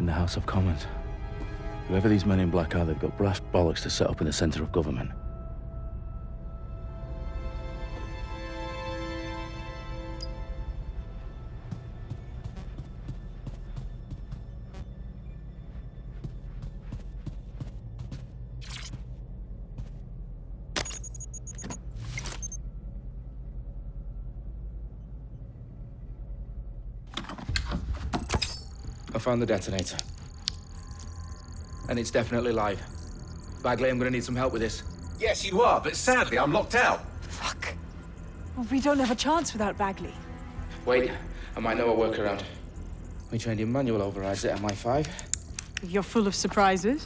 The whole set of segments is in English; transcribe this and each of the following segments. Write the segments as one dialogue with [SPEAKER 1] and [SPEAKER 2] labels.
[SPEAKER 1] in the House of Commons. Whoever these men in black are, they've got brass bollocks to set up in the centre of government.
[SPEAKER 2] I found the detonator. And it's definitely live. Bagley, I'm gonna need some help with this.
[SPEAKER 3] Yes, you are, but sadly, I'm locked out.
[SPEAKER 4] Fuck. Well, we don't have a chance without Bagley.
[SPEAKER 2] Wait, I might know a workaround. We trained in manual overrides at MI5.
[SPEAKER 4] You're full of surprises.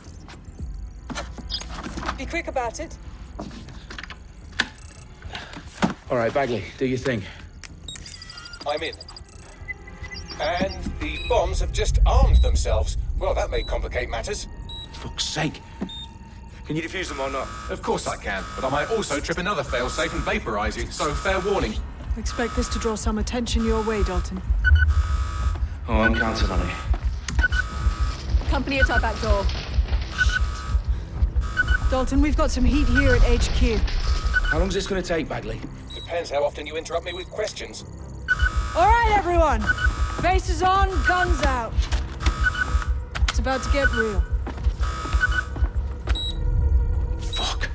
[SPEAKER 4] Be quick about it.
[SPEAKER 2] All right, Bagley, do your thing.
[SPEAKER 3] I'm in. And the bombs have just armed themselves. Well, that may complicate matters.
[SPEAKER 2] Fuck's sake. Can you defuse them or not?
[SPEAKER 3] Of course I can, but I might also trip another failsafe and vaporize you, so fair warning.
[SPEAKER 4] Expect this to draw some attention your way, Dalton.
[SPEAKER 2] Oh, I'm counting on it.
[SPEAKER 5] Company at our back door.
[SPEAKER 4] Dalton, we've got some heat here at HQ.
[SPEAKER 2] How long's this gonna take, Bagley?
[SPEAKER 3] Depends how often you interrupt me with questions.
[SPEAKER 4] All right, everyone. Faces on, guns out. It's about to get real.
[SPEAKER 2] Fuck.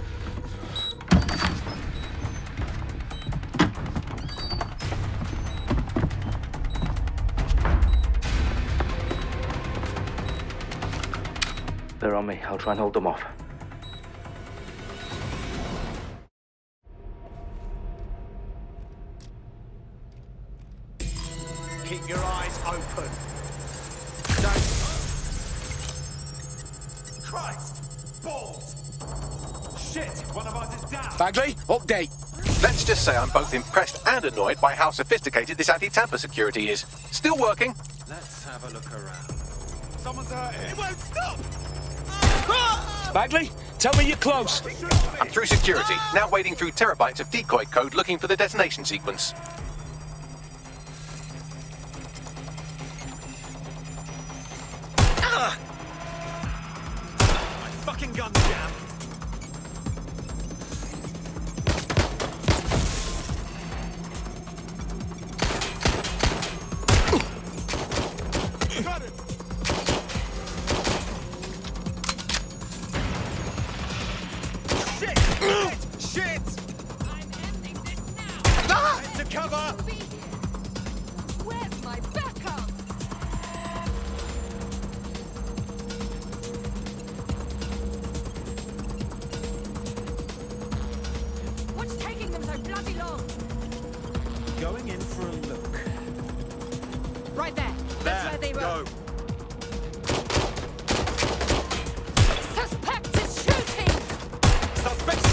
[SPEAKER 2] They're on me. I'll try and hold them off.
[SPEAKER 6] Keep your eyes open. Christ! Balls! Shit! One of us is down!
[SPEAKER 2] Bagley, update.
[SPEAKER 3] Let's just say I'm both impressed and annoyed by how sophisticated this anti-tamper security is. Still working.
[SPEAKER 6] Let's have a look around. Someone's hurt here. It won't stop!
[SPEAKER 2] Bagley, tell me you're close.
[SPEAKER 3] I'm through security, now wading through terabytes of decoy code looking for the detonation sequence.
[SPEAKER 6] My fucking gun's jammed. Got it! Shit! Shit!
[SPEAKER 5] I'm ending this now.
[SPEAKER 6] Head to cover!
[SPEAKER 5] Where's my backup? What's taking them so bloody long?
[SPEAKER 6] Going in for a look.
[SPEAKER 5] Right there. That's where they were.
[SPEAKER 6] Go.
[SPEAKER 5] Suspect is shooting.
[SPEAKER 6] Suspect!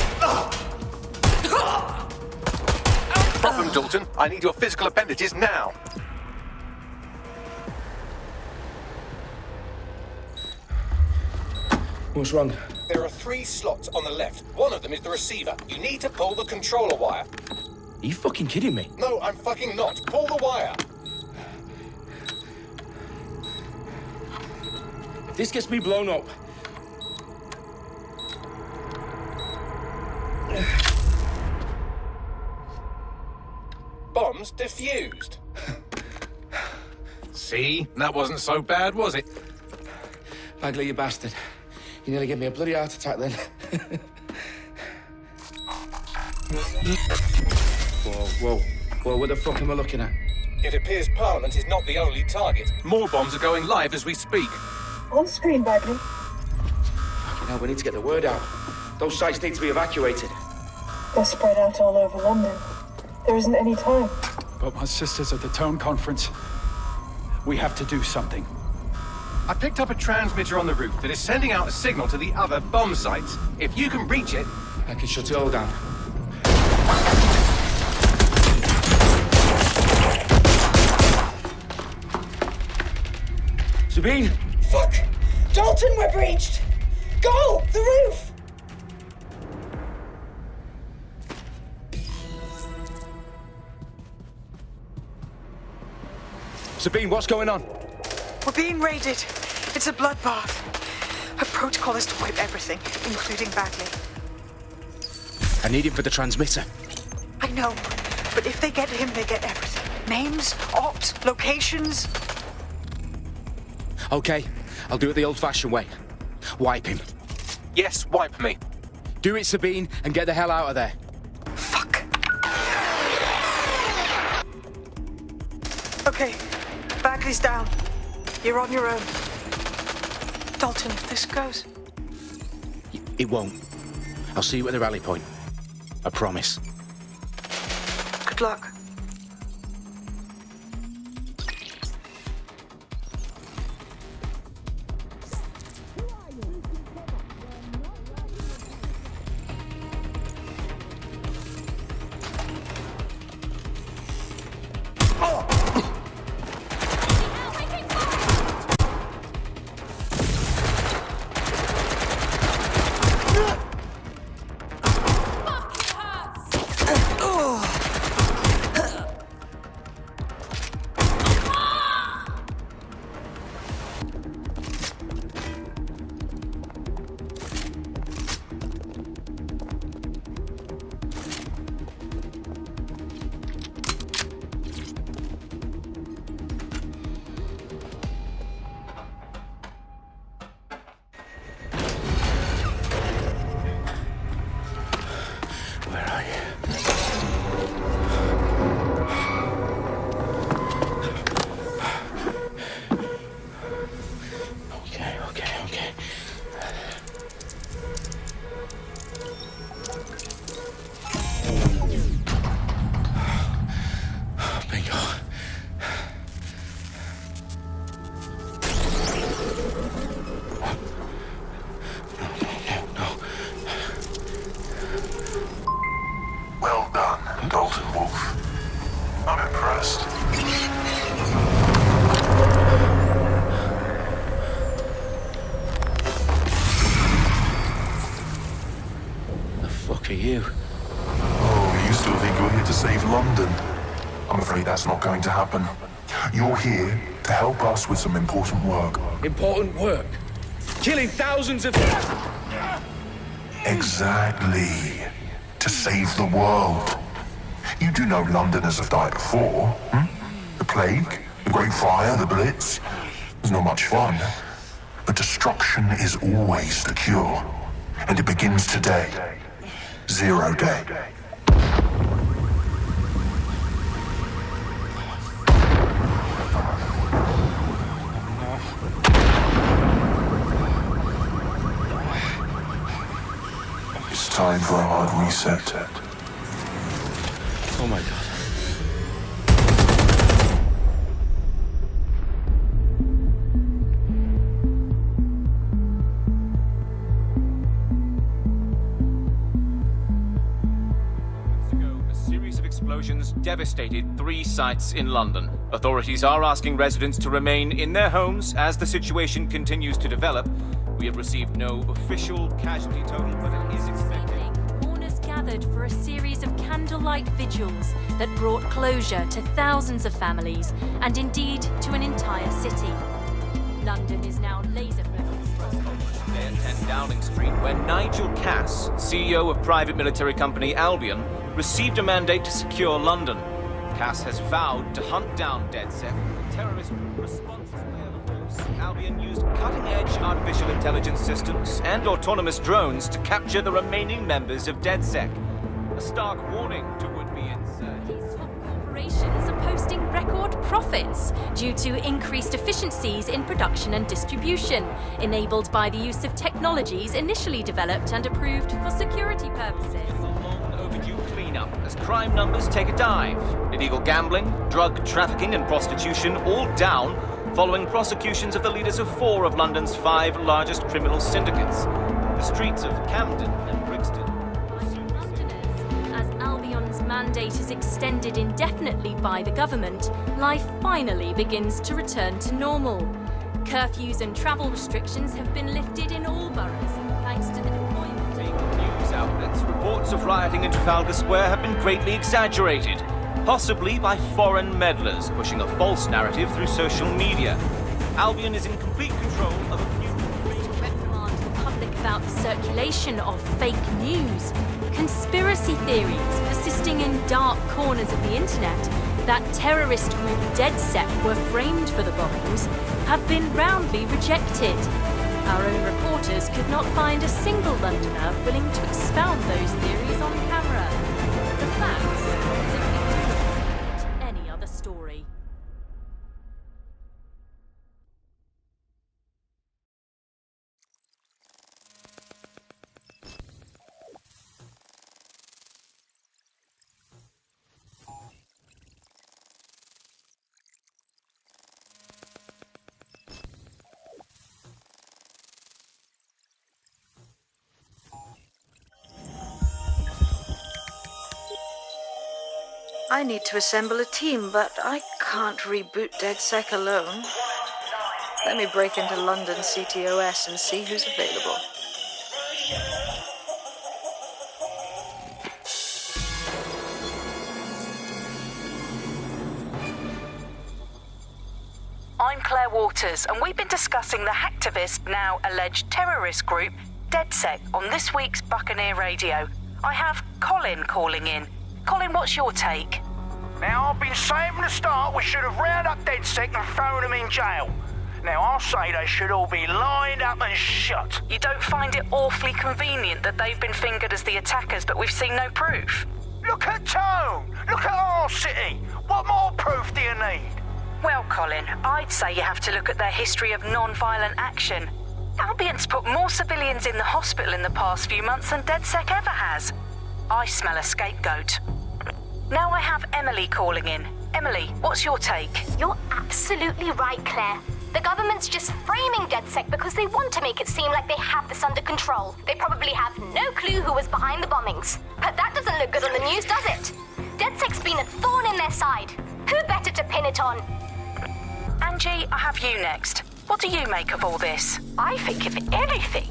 [SPEAKER 3] Problem, Dalton. I need your physical appendages now.
[SPEAKER 2] What's wrong?
[SPEAKER 3] There are 3 slots on the left. One of them is the receiver. You need to pull the controller wire.
[SPEAKER 2] Are you fucking kidding me?
[SPEAKER 3] No, I'm fucking not. Pull the wire.
[SPEAKER 2] If this gets me blown up...
[SPEAKER 3] Bombs defused. See? That wasn't so bad, was it?
[SPEAKER 2] Bagley, you bastard. You nearly gave me a bloody heart attack then. Whoa. What the fuck am I looking at?
[SPEAKER 3] It appears Parliament is not the only target. More bombs are going live as we speak.
[SPEAKER 4] On screen, Bagley.
[SPEAKER 2] Fucking hell, we need to get the word out. Those sites need to be evacuated.
[SPEAKER 7] They're spread out all over London. There isn't any time.
[SPEAKER 8] But my sister's at the town conference. We have to do something.
[SPEAKER 3] I picked up a transmitter on the roof that is sending out a signal to the other bomb sites. If you can reach it...
[SPEAKER 2] I can shut it all down. Sabine!
[SPEAKER 7] Fuck! Dalton, we're breached! Go! The roof!
[SPEAKER 2] Sabine, what's going on?
[SPEAKER 7] We're being raided. It's a bloodbath. Her protocol is to wipe everything, including Bagley.
[SPEAKER 2] I need him for the transmitter.
[SPEAKER 7] I know, but if they get him, they get everything. Names, ops, locations.
[SPEAKER 2] Okay, I'll do it the old-fashioned way. Wipe him.
[SPEAKER 3] Yes, wipe me.
[SPEAKER 2] Do it, Sabine, and get the hell out of there.
[SPEAKER 7] Fuck. Okay, Bagley's down. You're on your own. Dalton, if this goes...
[SPEAKER 2] It won't. I'll see you at the rally point. I promise.
[SPEAKER 7] Good luck.
[SPEAKER 9] Well done, Dalton Wolf. I'm impressed.
[SPEAKER 1] The fuck are you?
[SPEAKER 9] Oh, you still think you're here to save London? I'm afraid that's not going to happen. You're here to help us with some important work.
[SPEAKER 2] Important work. Killing thousands of...
[SPEAKER 9] Exactly. To save the world. You do know Londoners have died before, hmm? The plague, the Great Fire, the Blitz. It's not much fun. But destruction is always the cure. And it begins today. 0 day. It's time for a hard reset.
[SPEAKER 1] Oh my god.
[SPEAKER 10] A series of explosions devastated 3 sites in London. Authorities are asking residents to remain in their homes as the situation continues to develop. We have received no official casualty total, but it is expected.
[SPEAKER 11] Mourners gathered for a series of candlelight vigils that brought closure to thousands of families and indeed to an entire city. London is now laser-focused.
[SPEAKER 10] There, 10 Downing Street, where Nigel Cass, CEO of private military company Albion, received a mandate to secure London. Cass has vowed to hunt down DedSec, a terrorist response layer of force. Albion used cutting-edge artificial intelligence systems and autonomous drones to capture the remaining members of DedSec. A stark warning to would-be insurgents.
[SPEAKER 11] These top corporations are posting record profits due to increased efficiencies in production and distribution, enabled by the use of technologies initially developed and approved for security purposes.
[SPEAKER 10] Cleanup as crime numbers take a dive. Illegal gambling, drug trafficking and prostitution all down following prosecutions of the leaders of 4 of London's 5 largest criminal syndicates. The streets of Camden and Brixton.
[SPEAKER 11] Londoners, as Albion's mandate is extended indefinitely by the government, life finally begins to return to normal. Curfews and travel restrictions have been lifted in all boroughs, thanks to the deployment.
[SPEAKER 10] News outlets, reports of rioting in Trafalgar Square have been greatly exaggerated, possibly by foreign meddlers pushing a false narrative through social media. Albion is in complete control of a few...
[SPEAKER 11] Reprimand the public about the circulation of fake news, conspiracy theories persisting in dark corners of the internet that terrorist group DedSec were framed for the bombings have been roundly rejected. Our own reporters could not find a single Londoner willing to expound those theories on camera. The facts simply do not support any other story.
[SPEAKER 7] I need to assemble a team, but I can't reboot DedSec alone. Let me break into London CTOS and see who's available.
[SPEAKER 12] I'm Claire Waters, and we've been discussing the hacktivist, now alleged terrorist group, DedSec, on this week's Buccaneer Radio. I have Colin calling in. Colin, what's your take?
[SPEAKER 13] Now, I've been saying from the start we should have rounded up DedSec and thrown them in jail. Now, I'll say they should all be lined up and shot.
[SPEAKER 12] You don't find it awfully convenient that they've been fingered as the attackers, but we've seen no proof?
[SPEAKER 13] Look at Tone! Look at our city! What more proof do you need?
[SPEAKER 12] Well, Colin, I'd say you have to look at their history of non-violent action. Albion's put more civilians in the hospital in the past few months than DedSec ever has. I smell a scapegoat. Now I have Emily calling in. Emily, what's your take?
[SPEAKER 14] You're absolutely right, Claire. The government's just framing DedSec because they want to make it seem like they have this under control. They probably have no clue who was behind the bombings. But that doesn't look good on the news, does it? DedSec's been a thorn in their side. Who better to pin it on?
[SPEAKER 12] Angie, I have you next. What do you make of all this?
[SPEAKER 15] I think, if anything,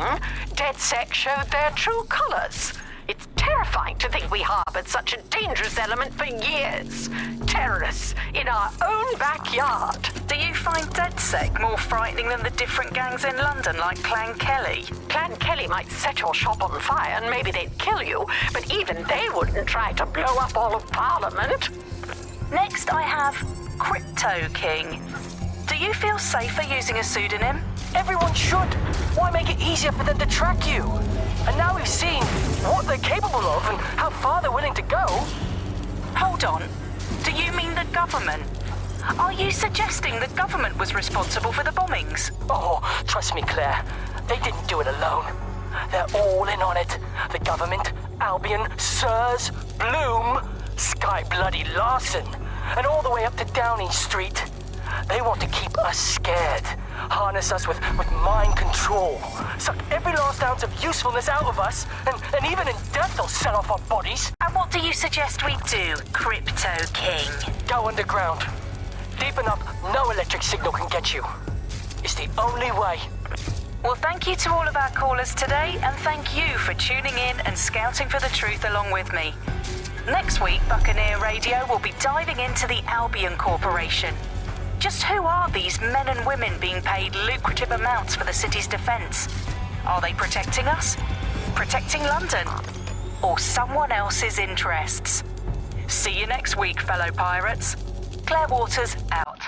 [SPEAKER 15] DedSec showed their true colours. It's terrifying to think we harboured such a dangerous element for years. Terrorists in our own backyard.
[SPEAKER 12] Do you find DedSec more frightening than the different gangs in London, like Clan Kelly?
[SPEAKER 15] Clan Kelly might set your shop on fire and maybe they'd kill you, but even they wouldn't try to blow up all of Parliament.
[SPEAKER 12] Next, I have Crypto King. Do you feel safer using a pseudonym?
[SPEAKER 16] Everyone should. Why make it easier for them to track you? And now we've seen what they're capable of and how far they're willing to go.
[SPEAKER 12] Hold on. Do you mean the government? Are you suggesting the government was responsible for the bombings?
[SPEAKER 16] Oh, trust me, Claire. They didn't do it alone. They're all in on it. The government, Albion, Sirs, Bloom, Sky Bloody Larson, and all the way up to Downing Street. They want to keep us scared, harness us with mind control, suck every last ounce of usefulness out of us, and even in death they'll sell off our bodies.
[SPEAKER 12] And what do you suggest we do, Crypto King?
[SPEAKER 16] Go underground. Deep enough, no electric signal can get you. It's the only way.
[SPEAKER 12] Well, thank you to all of our callers today, and thank you for tuning in and scouting for the truth along with me. Next week, Buccaneer Radio will be diving into the Albion Corporation. Just who are these men and women being paid lucrative amounts for the city's defence? Are they protecting us? Protecting London? Or someone else's interests? See you next week, fellow pirates. Claire Waters, out.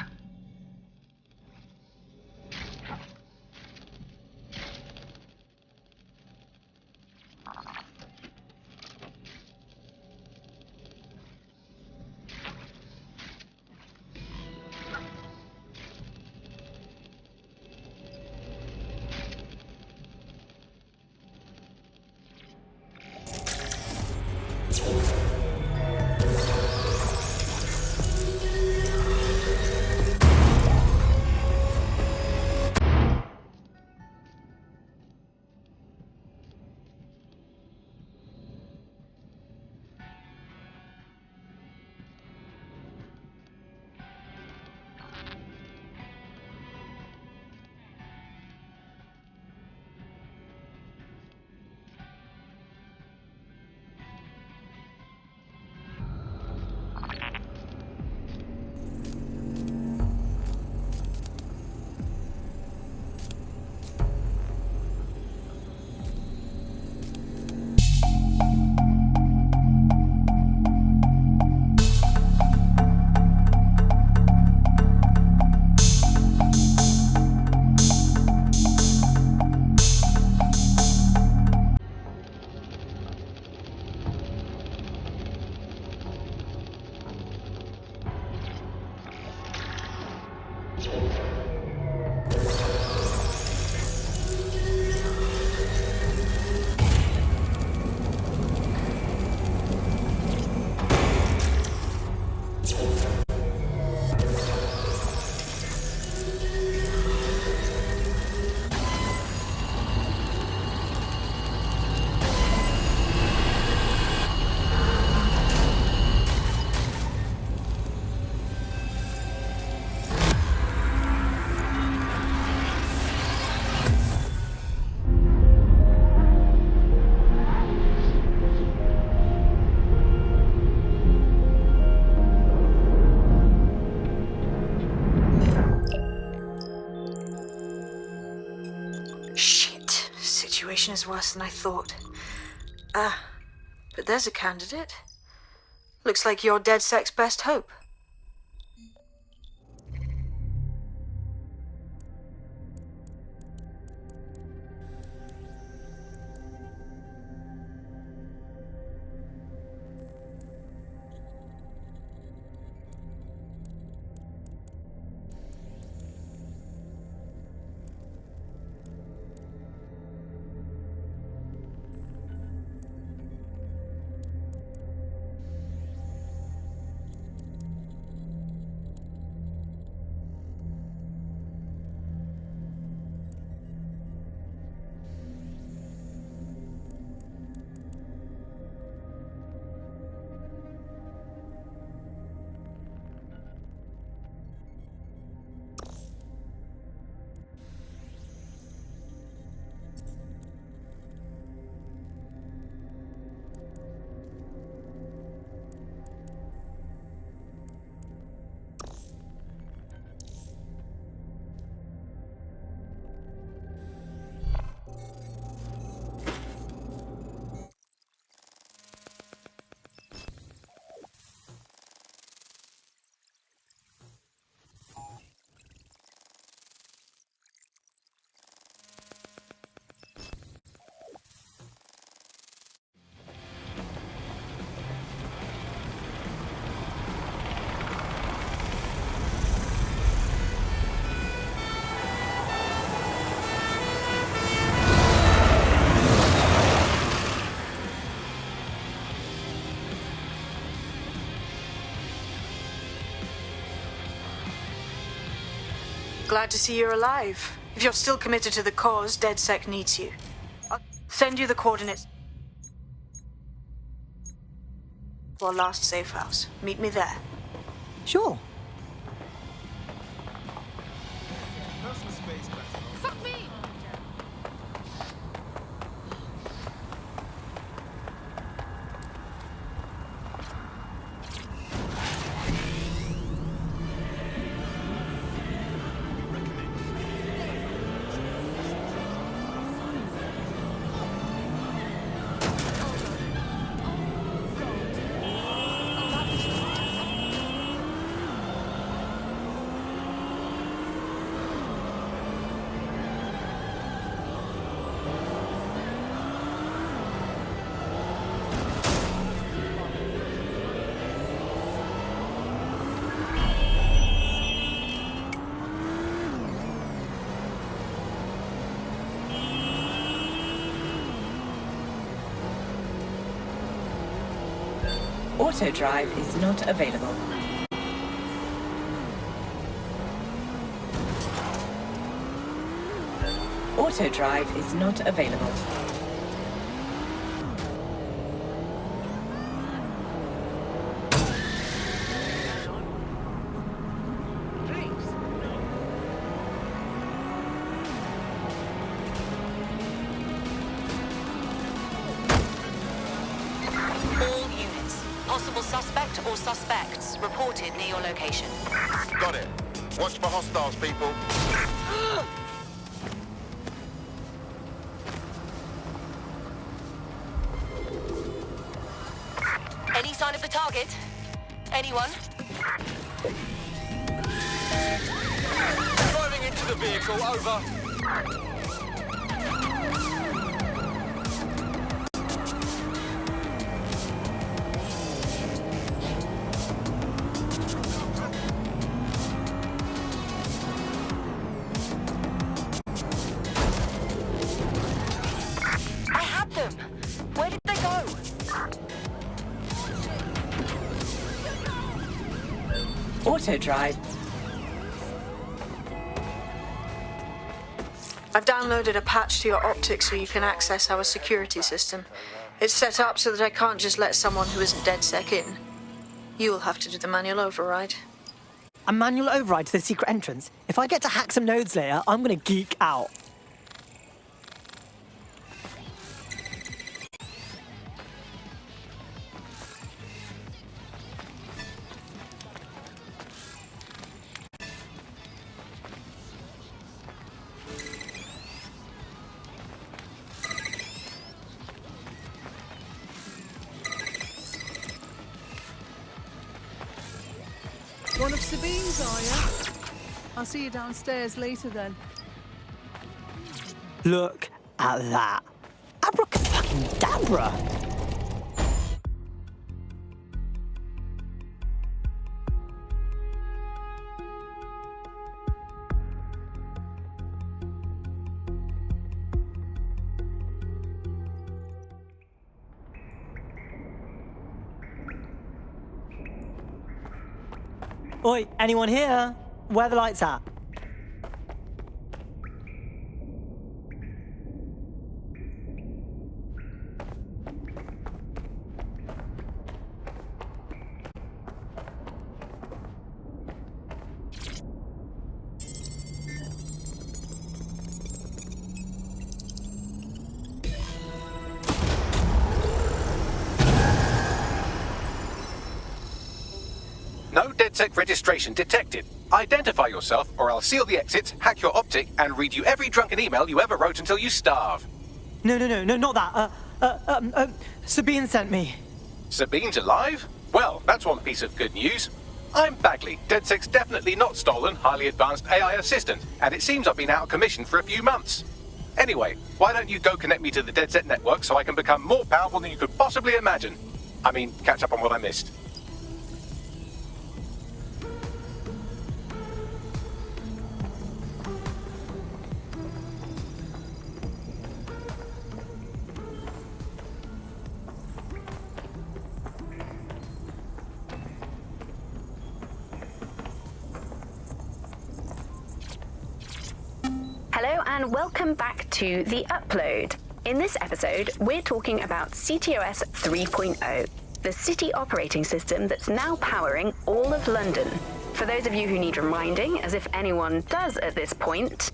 [SPEAKER 7] situation is worse than I thought. But there's a candidate. Looks like you're DedSec's best hope. Glad to see you're alive. If you're still committed to the cause, DedSec needs you. I'll send you the coordinates to our last safe house. Meet me there.
[SPEAKER 17] Sure.
[SPEAKER 5] Fuck me!
[SPEAKER 18] Auto drive is not available. Auto drive is not available.
[SPEAKER 12] Possible suspect or suspects reported near your location.
[SPEAKER 19] Got it. Watch for hostiles, people.
[SPEAKER 12] Any sign of the target? Anyone?
[SPEAKER 19] Driving into the vehicle, over.
[SPEAKER 12] Where did they go?
[SPEAKER 18] Auto drive.
[SPEAKER 7] I've downloaded a patch to your optics so you can access our security system. It's set up so that I can't just let someone who isn't DedSec in. You'll have to do the manual override.
[SPEAKER 17] A manual override to the secret entrance? If I get to hack some nodes later, I'm gonna geek out.
[SPEAKER 4] of Sabine's, are you? I'll see you downstairs later then.
[SPEAKER 17] Look at that. Abracadabra! Oi, anyone here? Where are the lights at?
[SPEAKER 3] No DedSec registration detected. Identify yourself, or I'll seal the exits, hack your optic, and read you every drunken email you ever wrote until you starve.
[SPEAKER 17] No, not that. Sabine sent me.
[SPEAKER 3] Sabine's alive? Well, that's one piece of good news. I'm Bagley, DedSec's definitely not stolen, highly advanced AI assistant, and it seems I've been out of commission for a few months. Anyway, why don't you go connect me to the DedSec network so I can become more powerful than you could possibly imagine? I mean, catch up on what I missed.
[SPEAKER 12] Hello and welcome back to The Upload. In this episode, we're talking about CTOS 3.0, the city operating system that's now powering all of London. For those of you who need reminding, as if anyone does at this point...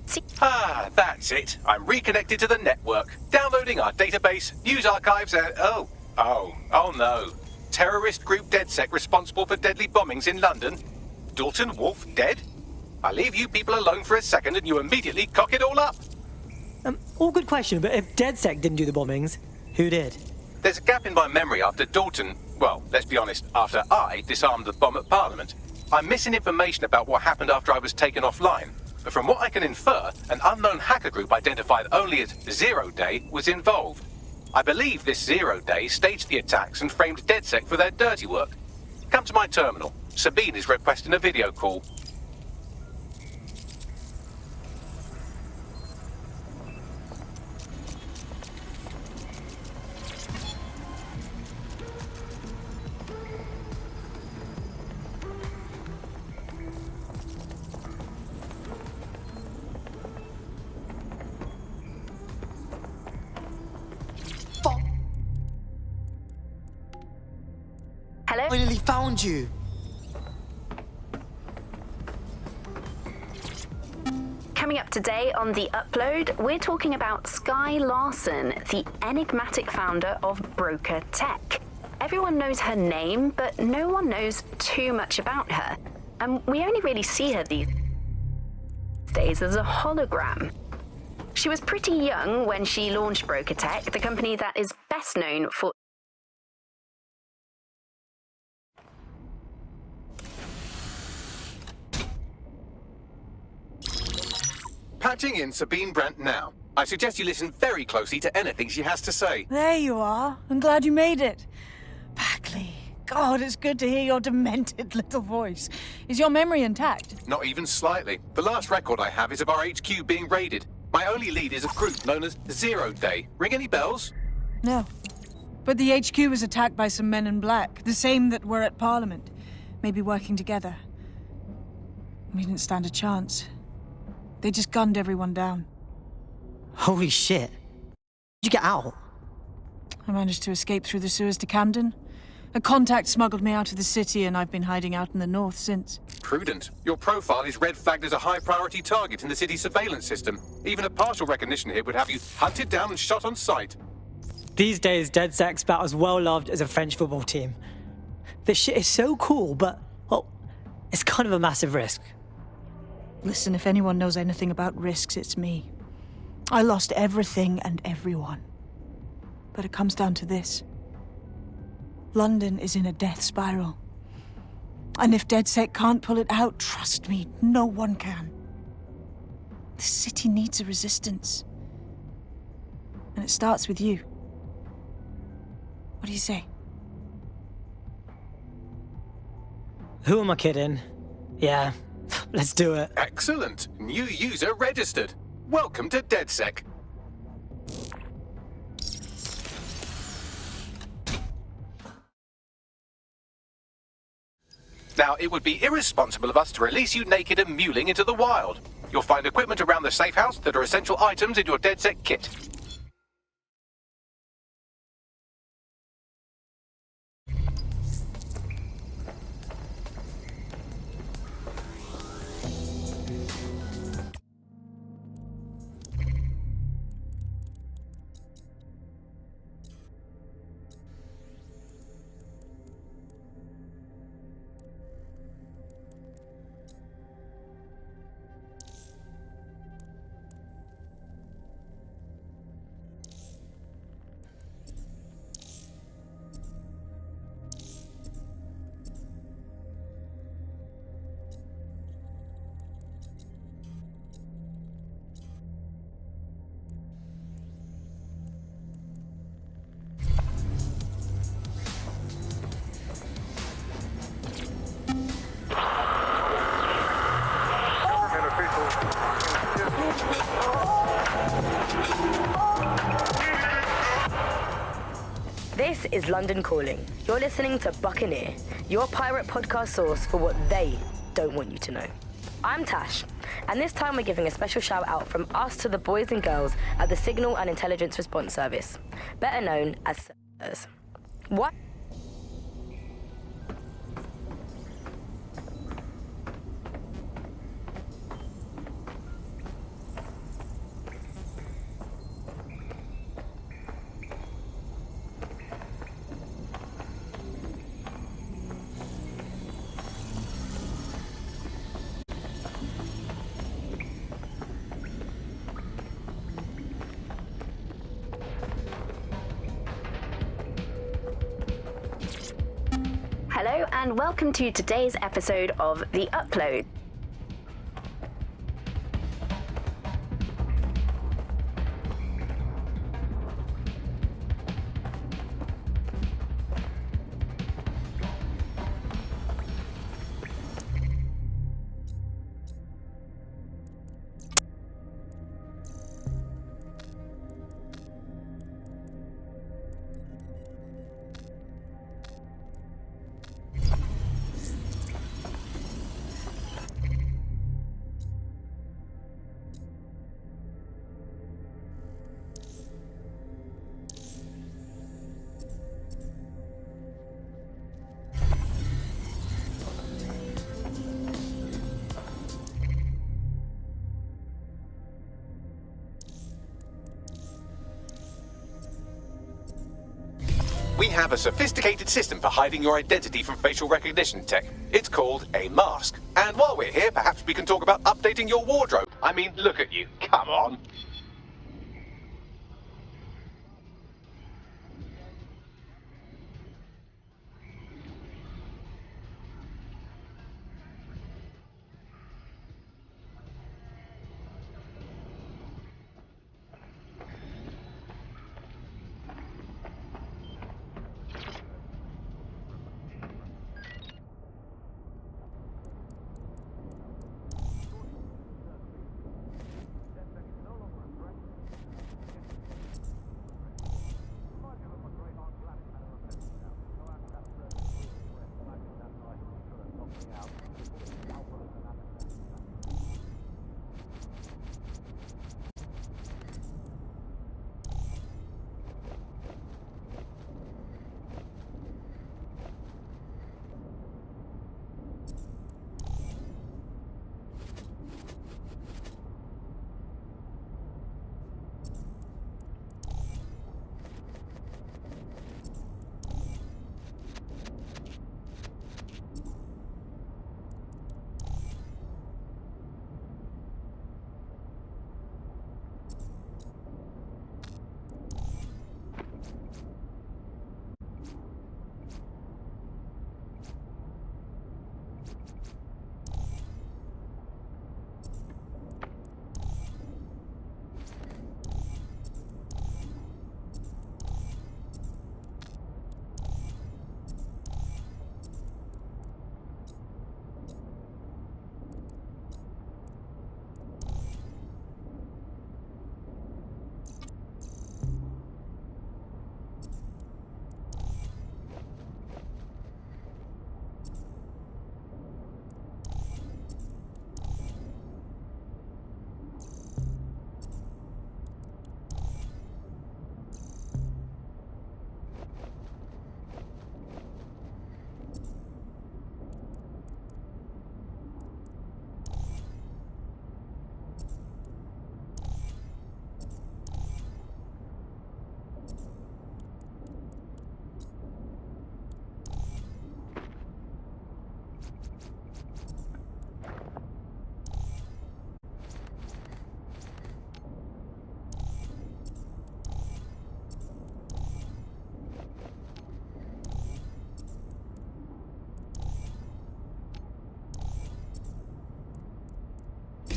[SPEAKER 3] That's it. I'm reconnected to the network, downloading our database, news archives, and... Oh no. Terrorist group DedSec responsible for deadly bombings in London? Dalton Wolfe dead? I leave you people alone for a second and you immediately cock it all up.
[SPEAKER 17] All good question, but if DedSec didn't do the bombings, who did?
[SPEAKER 3] There's a gap in my memory after Dalton, well, let's be honest, after I disarmed the bomb at Parliament. I'm missing information about what happened after I was taken offline. But from what I can infer, an unknown hacker group identified only as Zero Day was involved. I believe this Zero Day staged the attacks and framed DedSec for their dirty work. Come to my terminal. Sabine is requesting a video call.
[SPEAKER 12] Hello?
[SPEAKER 17] Finally found you.
[SPEAKER 12] Coming up today on The Upload, we're talking about Skye Larson, the enigmatic founder of Broker Tech. Everyone knows her name, but no one knows too much about her. And we only really see her these days as a hologram. She was pretty young when she launched Broker Tech, the company that is best known for
[SPEAKER 3] Patching in Sabine Brandt now. I suggest you listen very closely to anything she has to say.
[SPEAKER 4] There you are. I'm glad you made it. Bagley. God, it's good to hear your demented little voice. Is your memory intact?
[SPEAKER 3] Not even slightly. The last record I have is of our HQ being raided. My only lead is a group known as Zero Day. Ring any bells?
[SPEAKER 4] No. But the HQ was attacked by some men in black, the same that were at Parliament. Maybe working together. We didn't stand a chance. They just gunned everyone down.
[SPEAKER 17] Holy shit. How'd you get out?
[SPEAKER 4] I managed to escape through the sewers to Camden. A contact smuggled me out of the city, and I've been hiding out in the north since.
[SPEAKER 3] Prudent. Your profile is red flagged as a high-priority target in the city's surveillance system. Even a partial recognition here would have you hunted down and shot on sight.
[SPEAKER 17] These days, DedSec's about as well loved as a French football team. This shit is so cool, but, well, it's kind of a massive risk.
[SPEAKER 4] Listen, if anyone knows anything about risks, it's me. I lost everything and everyone. But it comes down to this. London is in a death spiral. And if DedSec can't pull it out, trust me, no one can. The city needs a resistance. And it starts with you. What do you say?
[SPEAKER 17] Who am I kidding? Yeah, let's do it.
[SPEAKER 3] Excellent. New user registered. Welcome to DedSec. Now, it would be irresponsible of us to release you naked and mewling into the wild. You'll find equipment around the safe house that are essential items in your DedSec kit.
[SPEAKER 20] This is London Calling. You're listening to Buccaneer, your pirate podcast source for what they don't want you to know. I'm Tash, and this time we're giving a special shout out from us to the boys and girls at the Signal and Intelligence Response Service, better known as SIRS. What?
[SPEAKER 21] Hello and welcome to today's episode of The Upload.
[SPEAKER 3] We have a sophisticated system for hiding your identity from facial recognition tech. It's called a mask. And while we're here, perhaps we can talk about updating your wardrobe. I mean, look at you. Come on.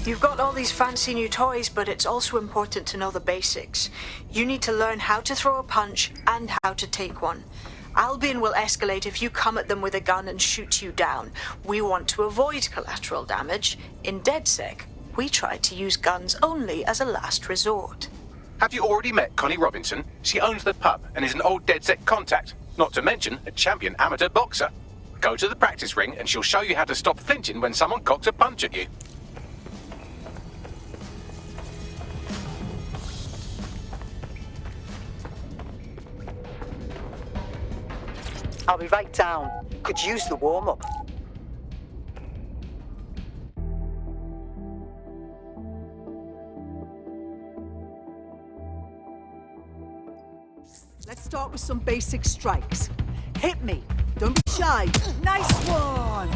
[SPEAKER 7] You've got all these fancy new toys, but it's also important to know the basics. You need to learn how to throw a punch and how to take one. Albion will escalate if you come at them with a gun and shoot you down. We want to avoid collateral damage. In DedSec, we try to use guns only as a last resort.
[SPEAKER 3] Have you already met Connie Robinson? She owns the pub and is an old DedSec contact, not to mention a champion amateur boxer. Go to the practice ring and she'll show you how to stop flinching when someone cocks a punch at you.
[SPEAKER 6] I'll be right down. Could use the warm-up.
[SPEAKER 22] Let's start with some basic strikes. Hit me. Don't be shy. Nice one!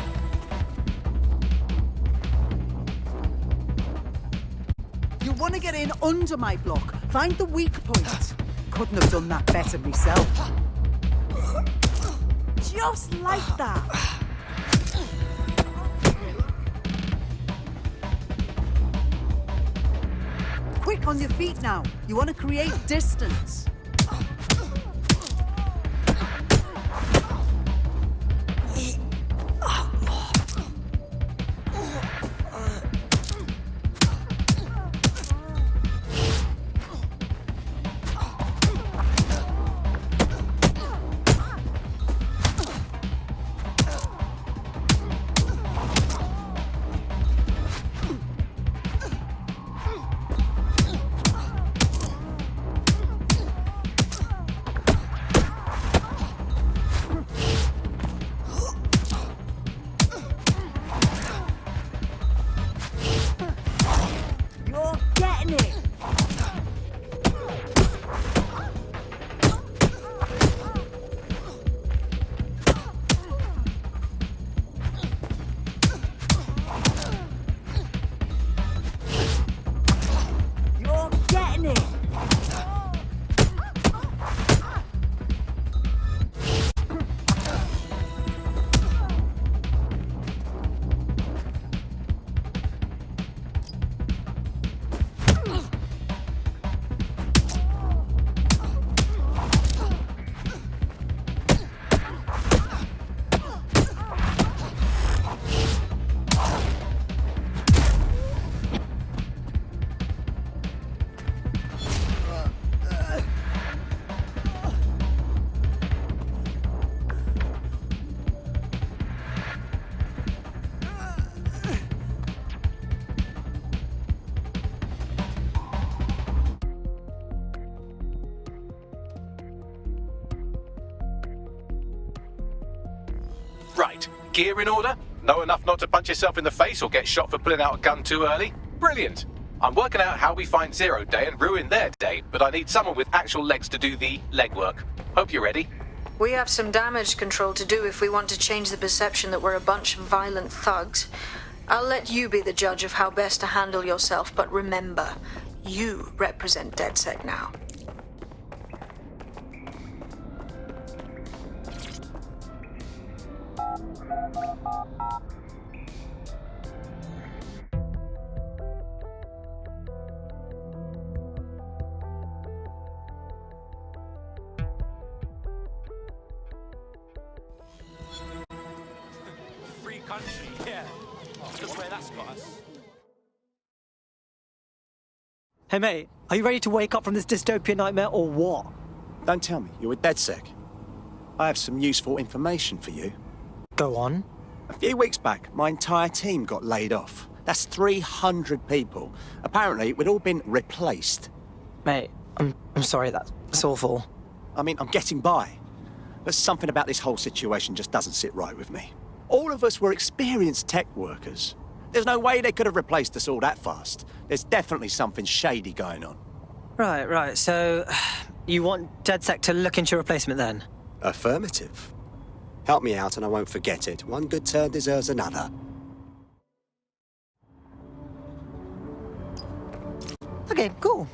[SPEAKER 22] You want to get in under my block. Find the weak point. Couldn't have done that better myself. Just like that. Quick on your feet now. You want to create distance.
[SPEAKER 3] Right, gear in order? Know enough not to punch yourself in the face or get shot for pulling out a gun too early? Brilliant! I'm working out how we find Zero Day and ruin their day, but I need someone with actual legs to do the legwork. Hope you're ready.
[SPEAKER 7] We have some damage control to do if we want to change the perception that we're a bunch of violent thugs. I'll let you be the judge of how best to handle yourself, but remember, you represent DedSec now.
[SPEAKER 16] Free country, yeah. Look where that's got us.
[SPEAKER 17] Hey mate, are you ready to wake up from this dystopian nightmare or what?
[SPEAKER 23] Don't tell me, you're with DedSec. I have some useful information for you.
[SPEAKER 17] Go on.
[SPEAKER 23] A few weeks back, my entire team got laid off. That's 300 people. Apparently, we'd all been replaced.
[SPEAKER 17] Mate, I'm sorry, that's awful.
[SPEAKER 23] I mean, I'm getting by. But something about this whole situation just doesn't sit right with me. All of us were experienced tech workers. There's no way they could have replaced us all that fast. There's definitely something shady going on.
[SPEAKER 17] Right. So, you want DedSec to look into your replacement then?
[SPEAKER 24] Affirmative. Help me out and I won't forget it. One good turn deserves another.
[SPEAKER 17] Okay, cool.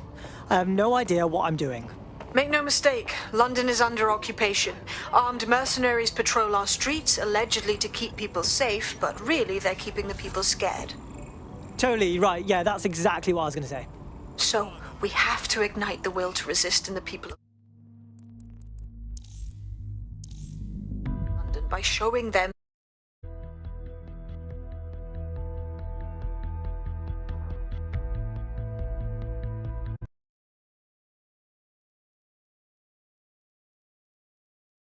[SPEAKER 17] I have no idea what I'm doing.
[SPEAKER 7] Make no mistake, London is under occupation. Armed mercenaries patrol our streets, allegedly to keep people safe, but really they're keeping the people scared.
[SPEAKER 17] totally right. Yeah, that's exactly what I was going to say.
[SPEAKER 7] So, we have to ignite the will to resist in the people of London by showing them